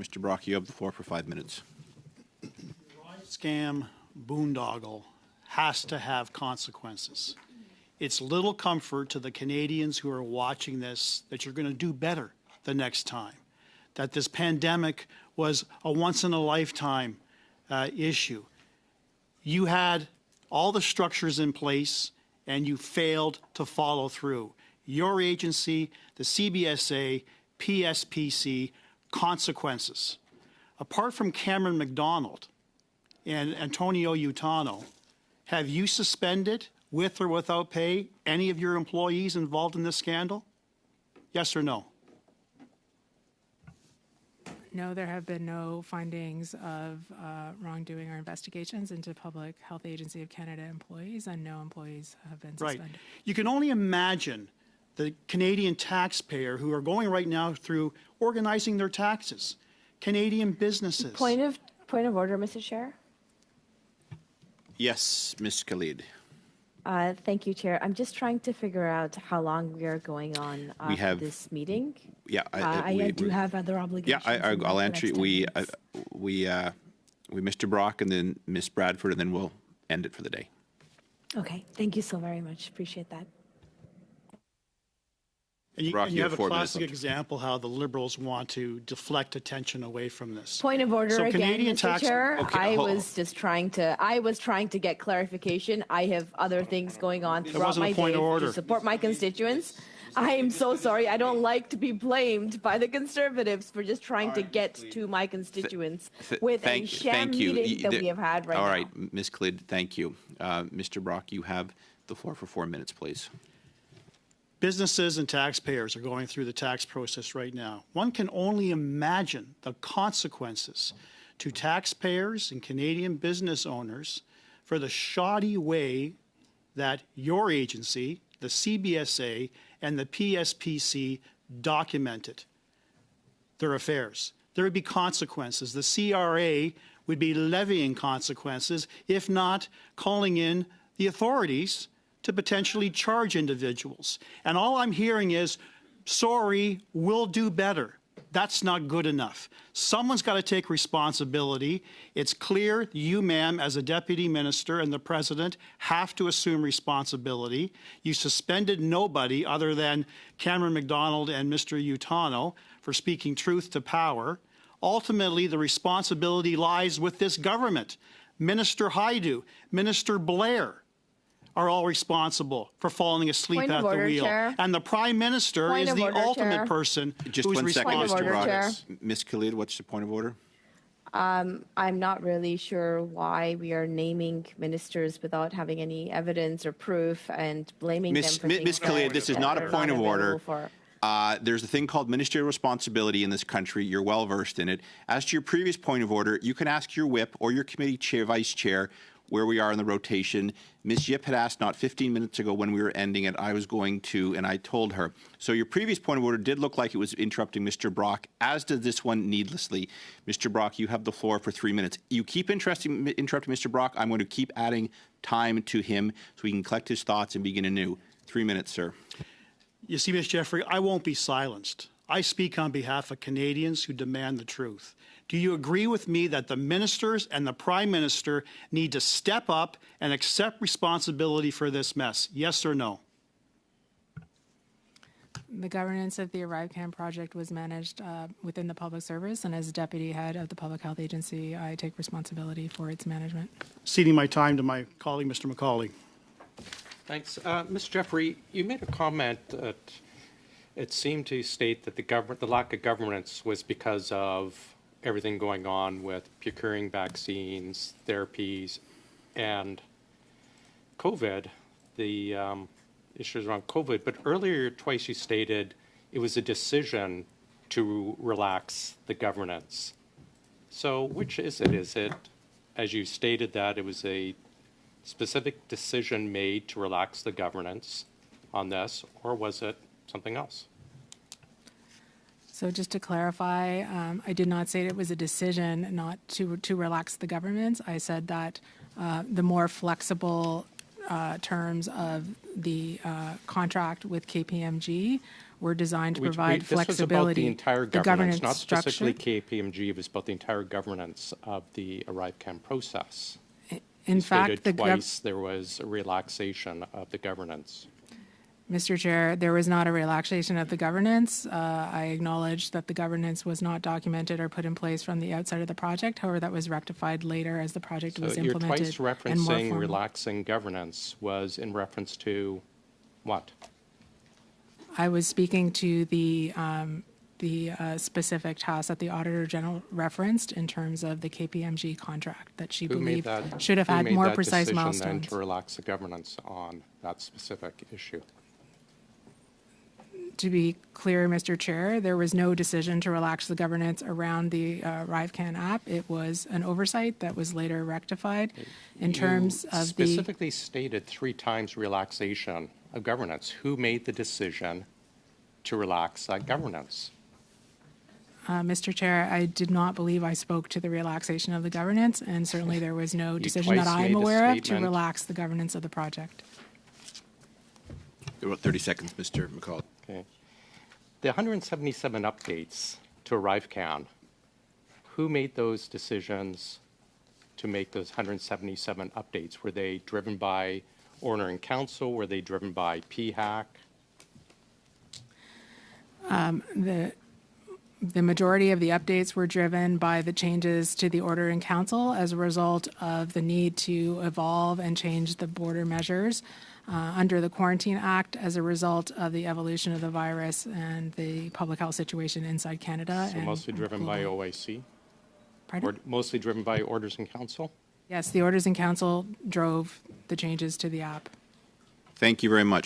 Mr. Brock, you have the floor for 5 minutes. Scam boondoggle has to have consequences. It's little comfort to the Canadians who are watching this that you're going to do better the next time, that this pandemic was a once-in-a-lifetime issue. You had all the structures in place and you failed to follow through. Your agency, the CBSA, PSPC, consequences. Apart from Cameron McDonald and Antonio Utano, have you suspended, with or without pay, any of your employees involved in this scandal? Yes or no? No, there have been no findings of wrongdoing or investigations into Public Health Agency of Canada employees, and no employees have been suspended. Right. You can only imagine the Canadian taxpayer who are going right now through organizing their taxes, Canadian businesses. Point of order, Mr. Chair. Yes, Ms. Khalid. Thank you, Chair. I'm just trying to figure out how long we are going on this meeting. Yeah, I do have other obligations. Yeah, I'll answer. We Mr. Brock and then Ms. Bradford, and then we'll end it for the day. Okay, thank you so very much. Appreciate that. And you, Brock, and you have a 4 minutes classic left. example how the Liberals want to deflect attention away from this. Point of order So again, Canadian Mr. Chair. Okay, I was trying to get clarification. I have other things going on throughout wasn't a my point day of order. to support my constituents. I am so sorry. I don't like to be blamed by the Conservatives for just trying to get to my constituents with a sham meeting that we have had right now. All right, Ms. Khalid, thank you. Mr. Brock, you have the floor for 4 minutes, please. Businesses and taxpayers are going through the tax process right now. One can only imagine the consequences to taxpayers and Canadian business owners for the shoddy way that your agency, the CBSA, and the PSPC documented their affairs. There would be consequences. The CRA would be levying consequences, if not calling in the authorities to potentially charge individuals. And all I'm hearing is, sorry, we'll do better. That's not good enough. Someone's got to take responsibility. It's clear you, ma'am, as a deputy minister and the president have to assume responsibility. You suspended nobody other than Cameron McDonald and Mr. Utano for speaking truth to power. Ultimately, the responsibility lies with this government. Minister Haidu, Minister Blair, are all responsible for falling asleep at the wheel. Chair. And the Prime Minister is the ultimate person Just who's 1 second, responsible. Mr. Brock. Ms. Khalid, what's the point of order? I'm not really sure why we are naming ministers without having any evidence or proof and blaming them for things Ms. Khalid, this is not a point of order. For. There's a thing called ministerial responsibility in this country. You're well versed in it. As to your previous point of order, you can ask your whip or your committee chair, vice chair, where we are in the rotation. Ms. Yip had asked not 15 minutes ago when we were ending it. I was going to, and I told her. So your previous point of order did look like it was interrupting Mr. Brock, as did this one needlessly. Mr. Brock, you have the floor for 3 minutes. You keep interrupting Mr. Brock. I'm going to keep adding time to him so he can collect his thoughts and begin anew. 3 minutes, sir. You see, Ms. Jeffrey, I won't be silenced. I speak on behalf of Canadians who demand the truth. Do you agree with me that the ministers and the Prime Minister need to step up and accept responsibility for this mess? Yes or no? The governance of the ArriveCAN project was managed within the public service, and as deputy head of the Public Health Agency, I take responsibility for its management. Ceding my time to my colleague, Mr. McCauley. Thanks. Ms. Jeffrey, you made a comment that it seemed to state that the lack of governance was because of everything going on with procuring vaccines, therapies, and COVID, the issues around COVID. But earlier twice you stated it was a decision to relax the governance. So which is it? Is it, as you stated, that it was a specific decision made to relax the governance on this, or was it something else? So just to clarify, I did not say it was a decision not to relax the government. I said that the more flexible terms of the contract with KPMG were designed to We- provide this was about flexibility. the entire The governance, not structure. specifically KPMG. It was about the entire governance of the ArriveCan process. In fact, Stated twice there was a relaxation of the governance. Mr. Chair, there was not a relaxation of the governance. I acknowledge that the governance was not documented or put in place from the outset of the project. However, that was rectified later as the project was So you're implemented twice and more referencing formal. relaxing governance was in reference to what? I was speaking to the specific task that the Auditor General referenced in terms of the KPMG contract that she Who made believed that? should have who had made more that precise decision then milestones. to relax the governance on that specific issue? To be clear, Mr. Chair, there was no decision to relax the governance around the ArriveCan app. It was an oversight that was later rectified in terms You of the. specifically stated 3 times relaxation of governance. Who made the decision to relax that governance? Mr. Chair, I did not believe I spoke to the relaxation of the governance, and certainly there was no decision that twice I'm made a aware of to statement. relax the governance of the project. About 30 seconds, Mr. McCall. Okay. The 177 updates to ArriveCan, who made those decisions to make those 177 updates? Were they driven by Order and Council? Were they driven by PHAC? The majority of the updates were driven by the changes to the Order in Council as a result of the need to evolve and change the border measures under the Quarantine Act as a result of the evolution of the virus and the public health situation inside Canada. So and mostly driven by globally. OIC? Pardon? Or mostly driven by Orders and Council? Yes, the Orders in Council drove the changes to the app. Thank you very much.